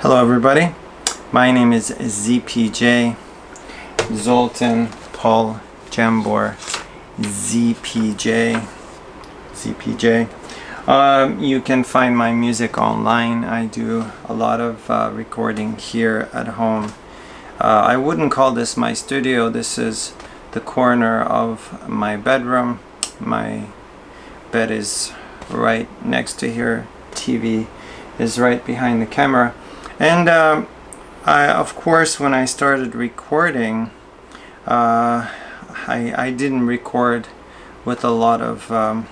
Hello everybody, my name is ZPJ, Zoltan Paul Jambor, ZPJ. You can find my music online. I do a lot of recording here at home. I wouldn't call this my studio. This is the corner of my bedroom. My bed is right next to here. TV is right behind the camera. And of course, when I started recording, I didn't record with a lot of a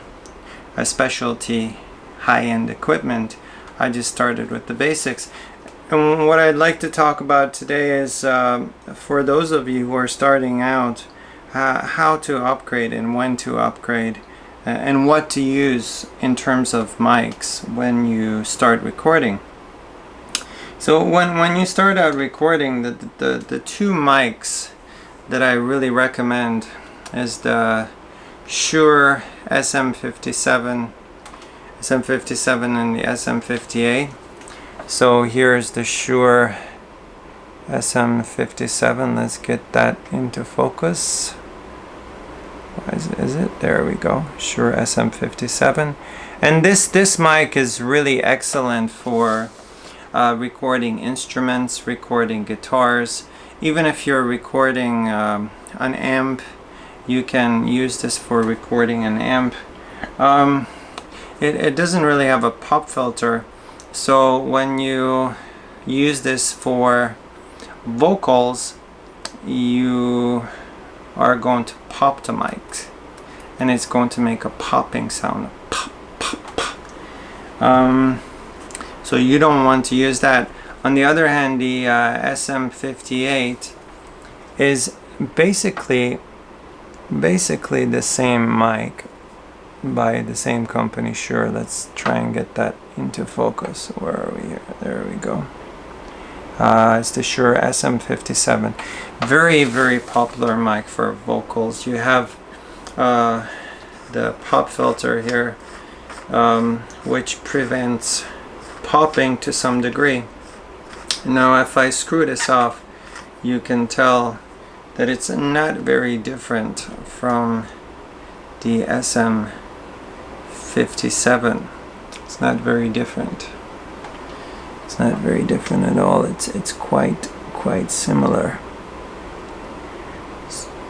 specialty high-end equipment. I just started with the basics. And what I'd like to talk about today is for those of you who are starting out, how to upgrade and when to upgrade and what to use in terms of mics when you start recording. So when you start out recording, the two mics that I really recommend is the Shure Sm57 and the Sm58. So here's the Shure Sm57. Let's get that into focus. Is it? There we go. Shure Sm57. And this mic is really excellent for recording instruments, recording guitars. Even if you're recording an amp, you can use this for recording an amp. It doesn't really have a pop filter, so when you use this for vocals, you are going to pop the mic, and it's going to make a popping sound. Pop, pop, pop. So you don't want to use that. On the other hand, the Sm58 is basically the same mic by the same company, Shure. Let's try and get that into focus. Where are we here? There we go. It's the Shure Sm57. Very, very popular mic for vocals. You have the pop filter here, which prevents popping to some degree. Now if I screw this off, you can tell that it's not very different from the Sm57. It's not very different. It's not very different at all. It's quite similar.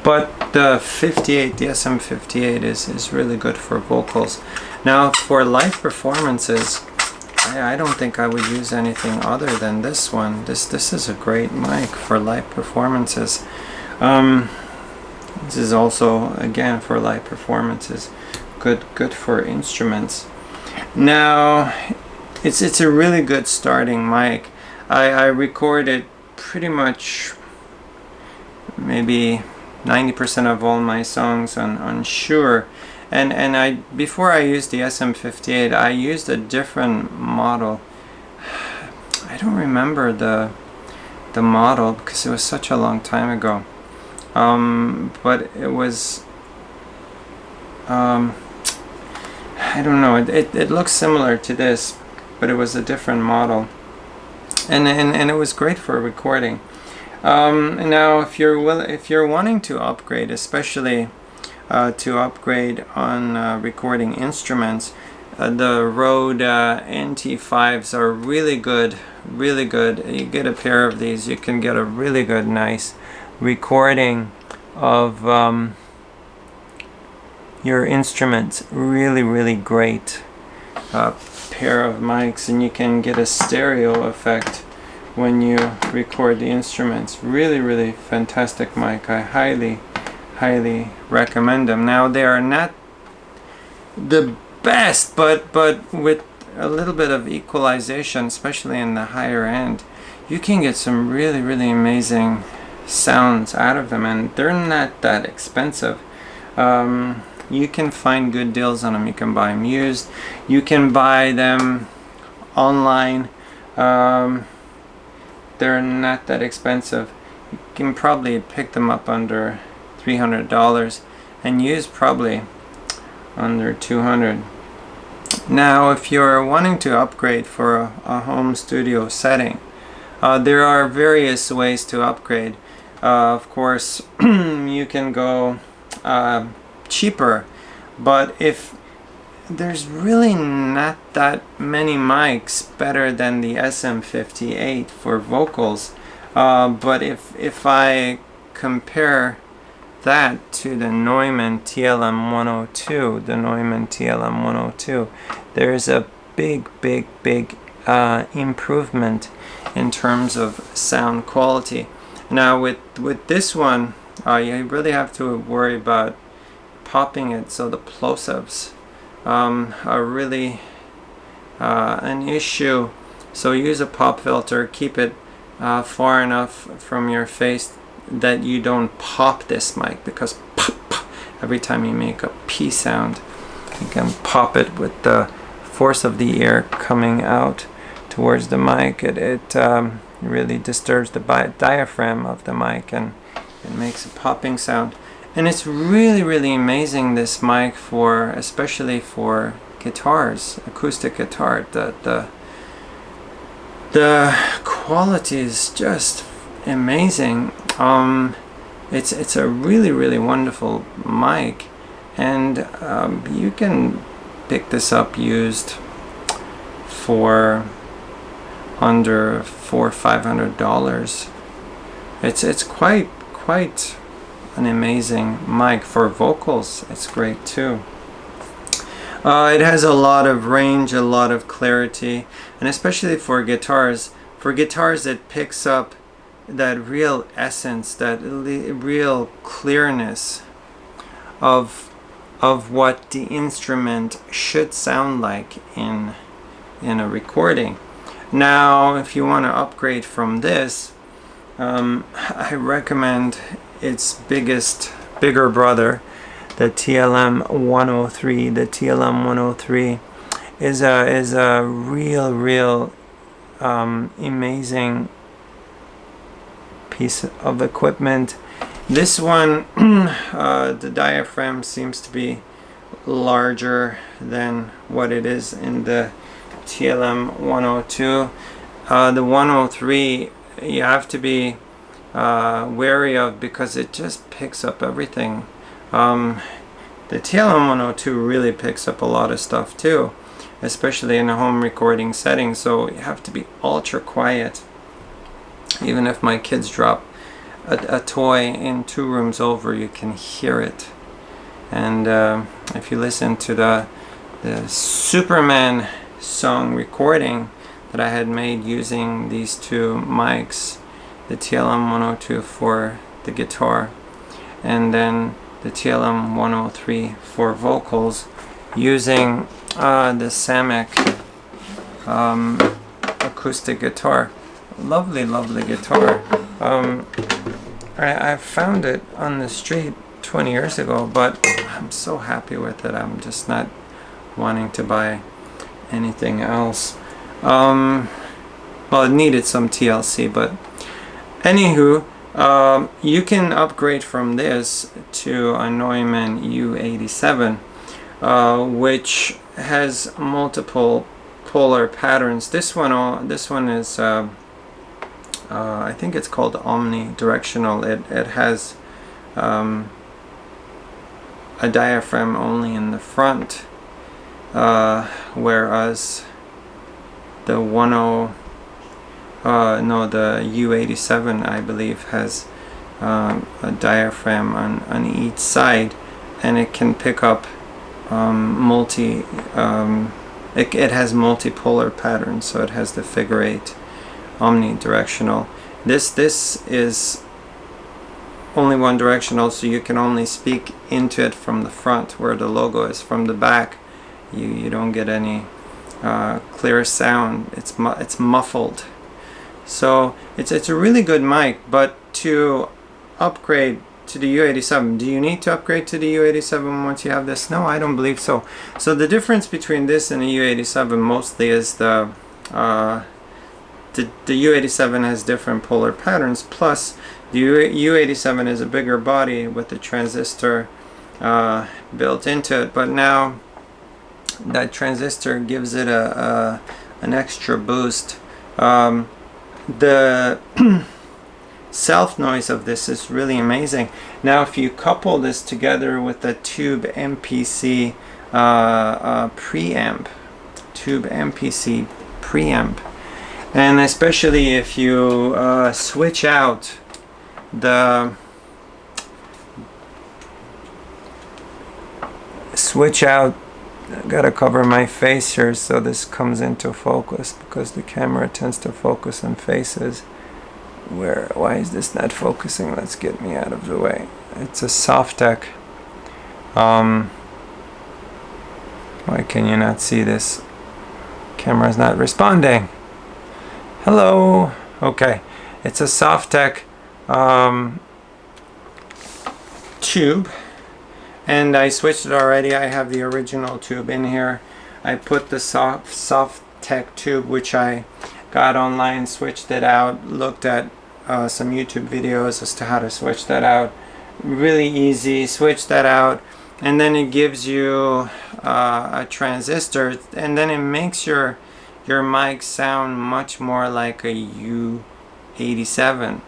But the Sm58 is really good for vocals. Now for live performances, I don't think I would use anything other than this one. This is a great mic for live performances. This is also, again, for live performances, good for instruments. Now it's a really good starting mic. I recorded pretty much maybe 90% of all my songs on Shure. And before I used the Sm58, I used a different model. I don't remember the model because it was such a long time ago. But it was I don't know. It looks similar to this, but it was a different model. And it was great for recording. Now, if you're wanting to upgrade, especially to upgrade on recording instruments, the Rode NT5s are really good, really good. You get a pair of these, you can get a really good, nice recording of your instruments. Really, really great pair of mics, and you can get a stereo effect when you record the instruments. Really, really fantastic mic. I highly recommend them. Now they are not the best, but with a little bit of equalization, especially in the higher end, you can get some really amazing sounds out of them, and they're not that expensive. You can find good deals on them. You can buy them used, you can buy them online. They're not that expensive. You can probably pick them up under $300 and use probably under $200. Now if you're wanting to upgrade for a home studio setting, There are various ways to upgrade. Of course, you can go cheaper, but if there's really not that many mics better than the SM58 for vocals, but if I compare that to the Neumann TLM-102, there's a big improvement in terms of sound quality. Now with this one, you really have to worry about popping it, so the plosives are really an issue. So use a pop filter, keep it far enough from your face that you don't pop this mic, because pop, pop, every time you make a P sound, you can pop it with the force of the air coming out towards the mic. It really disturbs the diaphragm of the mic, and it makes a popping sound. And it's really amazing, this mic, for especially for guitars, acoustic guitar. The quality is just amazing. It's a really wonderful mic, and you can pick this up used for under $400 or $500. It's quite an amazing mic. For vocals, it's great too. It has a lot of range, a lot of clarity, and especially for guitars. For guitars, it picks up that real essence, that real clearness of what the instrument should sound like in a recording. Now, if you want to upgrade from this, I recommend its bigger brother, the TLM-103. The TLM-103 is a real amazing piece of equipment. This one, the diaphragm seems to be larger than what it is in the TLM-102. The 103 you have to be wary of, because it just picks up everything. The TLM-102 really picks up a lot of stuff too, especially in a home recording setting, so you have to be ultra quiet. Even if my kids drop a toy in 2 rooms over, you can hear it. And if you listen to the Superman song recording that I had made using these 2 mics, the TLM-102 for the guitar, and then the TLM-103 for vocals, using the Samick acoustic guitar. Lovely guitar. I found it on the street 20 years ago, but I'm so happy with it. I'm just not wanting to buy anything else. Well, it needed some TLC, but anywho, you can upgrade from this to a Neumann U87, which has multiple polar patterns. This one is I think it's called Omnidirectional. It has a diaphragm only in the front, whereas the the U87, I believe, has a diaphragm on each side, and it can pick up it has multipolar patterns, so it has the figure 8 omnidirectional. This is only one directional, so you can only speak into it from the front, where the logo is. From the back, you don't get any clear sound. It's muffled. So it's a really good mic. But to upgrade to the U87, do you need to upgrade to the U87 once you have this? No, I don't believe so. So the difference between this and the U87 mostly is the U87 has different polar patterns, plus the U87 is a bigger body with the transistor built into it, but now that transistor gives it an extra boost. the self noise of this is really amazing. Now if you couple this together with the Tube MPC preamp, Tube MPC preamp, and especially if you switch out the I gotta cover my face here so this comes into focus, because the camera tends to focus on faces. Why is this not focusing? Let's get me out of the way. It's a Softec. Why can you not see this? Camera's not responding. Hello. Okay, it's a Softec tube, and I switched it already. I have the original tube in here. I put the Softec tube, which I got online, switched it out, looked at some YouTube videos as to how to switch that out. Really easy. Switch that out, and then it gives you a transistor, and then it makes your mic sound much more like a U87,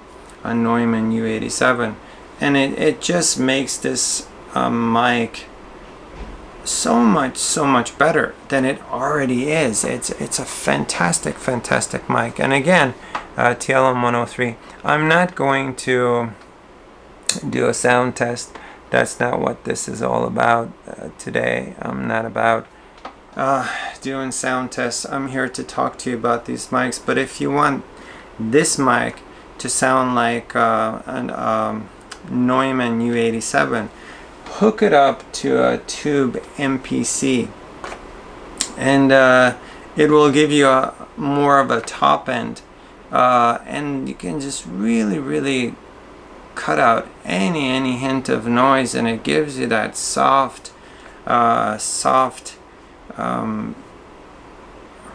a Neumann U87, and it just makes this mic so much better than it already is. It's a fantastic mic. And again, TLM-103. I'm not going to do a sound test. That's not what this is all about today. I'm not about doing sound tests. I'm here to talk to you about these mics. But if you want this mic to sound like an Neumann U87, hook it up to a Tube MPC, and it will give you more of a top end, and you can just really cut out any hint of noise, and it gives you that soft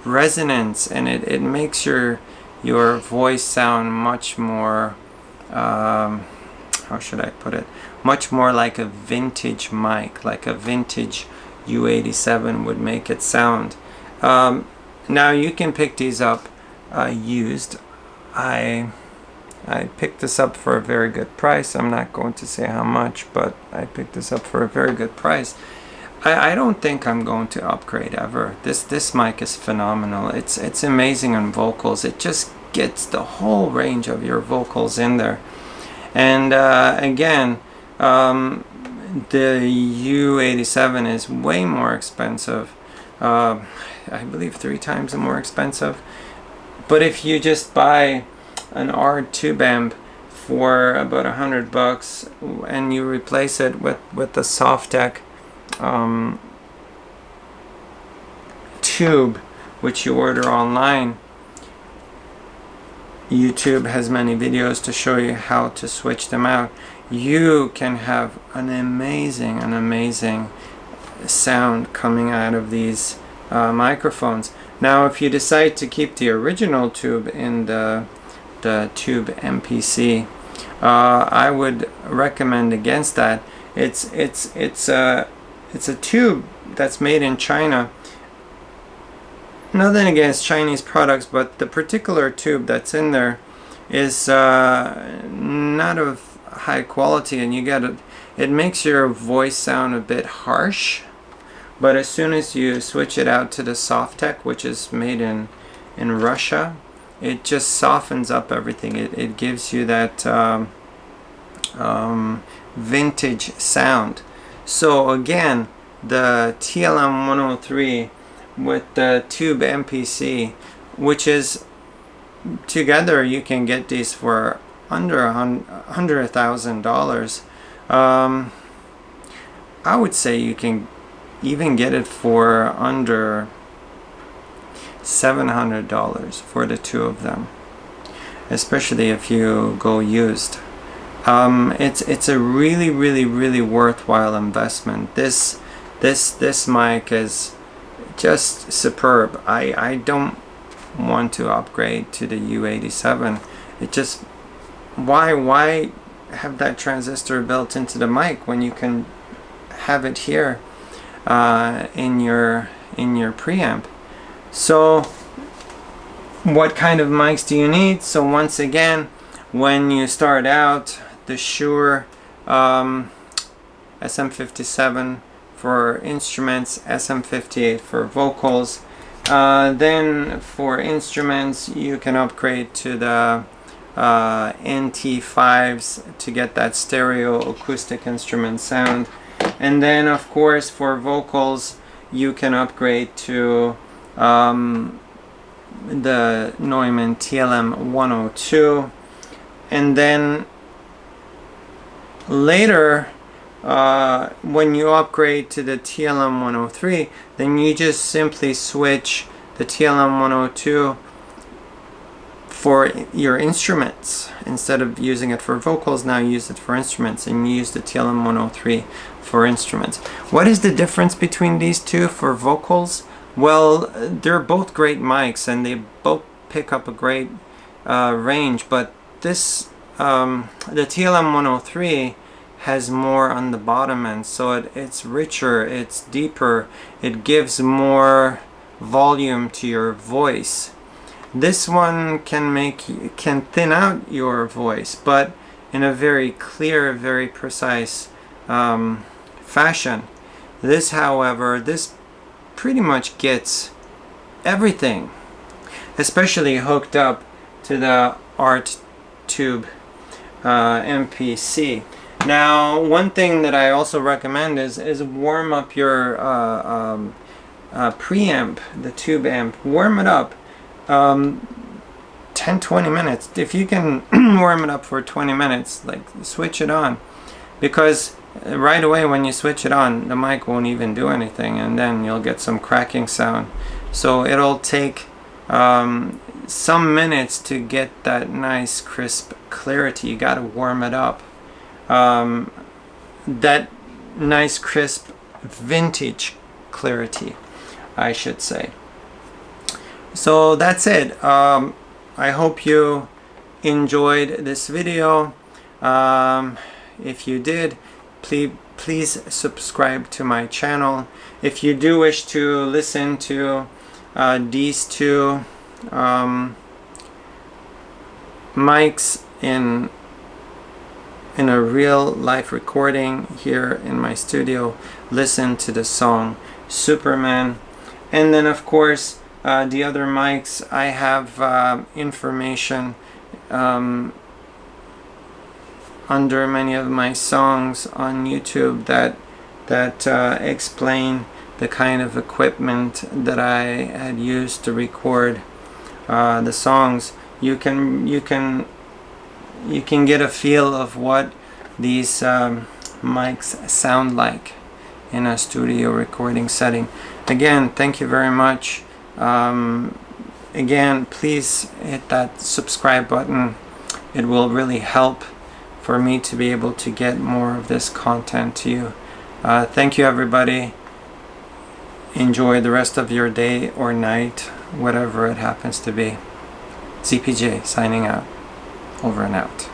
resonance, and it makes your voice sound much more, how should I put it, much more like a vintage mic, like a vintage U87 would make it sound. Now you can pick these up used. I picked this up for a very good price. I'm not going to say how much, but I picked this up for a very good price. I don't think I'm going to upgrade ever. This mic is phenomenal. It's amazing on vocals. It just gets the whole range of your vocals in there. And again, the U87 is way more expensive. I believe 3 times more expensive. But if you just buy an R tube amp for about $100 and you replace it with the Softec tube, which you order online, YouTube has many videos to show you how to switch them out. You can have an amazing sound coming out of these microphones. Now if you decide to keep the original tube in the Tube MPC, I would recommend against that. It's a tube that's made in China. Nothing against Chinese products, but the particular tube that's in there is not of high quality, and it makes your voice sound a bit harsh. But as soon as you switch it out to the Softec, which is made in Russia, it just softens up everything. It gives you that vintage sound. So again, the TLM-103 with the Tube MPC, which is together you can get these for under $100,000. I would say you can even get it for under $700 for the two of them, especially if you go used. It's a really worthwhile investment. This mic is just superb. I don't want to upgrade to the U87. It just, why have that transistor built into the mic when you can have it here in your preamp? So What kind of mics do you need? So once again, when you start out, the Shure SM57 for instruments, SM58 for vocals. Then for instruments, you can upgrade to the NT5s to get that stereo acoustic instrument sound. And then of course for vocals, you can upgrade to the Neumann TLM-102. And then later, when you upgrade to the TLM-103, then you just simply switch the TLM-102 for your instruments. Instead of using it for vocals, now use it for instruments, and you use the TLM-103 for instruments. What is the difference between these two for vocals? Well, they're both great mics and they both pick up a great range, but this the TLM-103 has more on the bottom end, so it's richer, it's deeper, it gives more volume to your voice. This one can thin out your voice, but in a very clear, very precise fashion. This, however, this pretty much gets everything, especially hooked up to the Art Tube MPC. Now, one thing that I also recommend is warm up your preamp, the tube amp. Warm it up 10-20 minutes. If you can warm it up for 20 minutes, like switch it on, because right away when you switch it on, the mic won't even do anything, and then you'll get some cracking sound. So it'll take some minutes to get that nice crisp clarity. You got to warm it up. That nice crisp vintage clarity, I should say. So that's it. I hope you enjoyed this video. If you did, please subscribe to my channel. If you do wish to listen to these two mics in a real life recording here in my studio, listen to the song Superman. And then of course the other mics, I have information under many of my songs on YouTube that explain the kind of equipment that I had used to record the songs. You can get a feel of what these mics sound like in a studio recording setting. Again, thank you very much. Again, please hit that subscribe button. It will really help for me to be able to get more of this content to you. Thank you, everybody. Enjoy the rest of your day or night, whatever it happens to be. ZPJ signing out. Over and out.